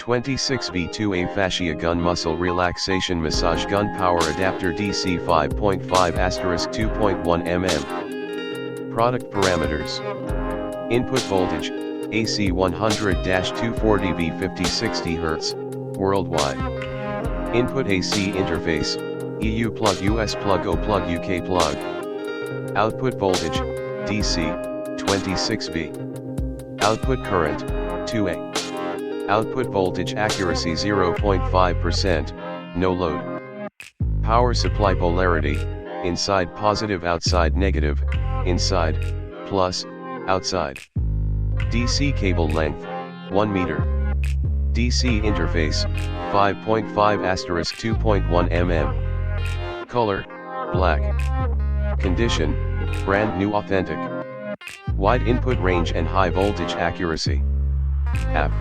26V2A Fascia gun muscle relaxation massage gun power adapter DC 5.5 2.1 mm. Product parameters. Input voltage, AC 100-240V 50-60 Hz, worldwide. Input AC interface, EU plug US plug O plug UK plug. Output voltage, DC, 26V. Output current, 2A. Output voltage accuracy 0.5%, no load. Power supply polarity, inside positive outside negative, inside, plus, outside. DC cable length, 1 meter. DC interface, 5.5 2.1 mm. Color, black. Condition, brand new authentic. Wide input range and high voltage accuracy. App.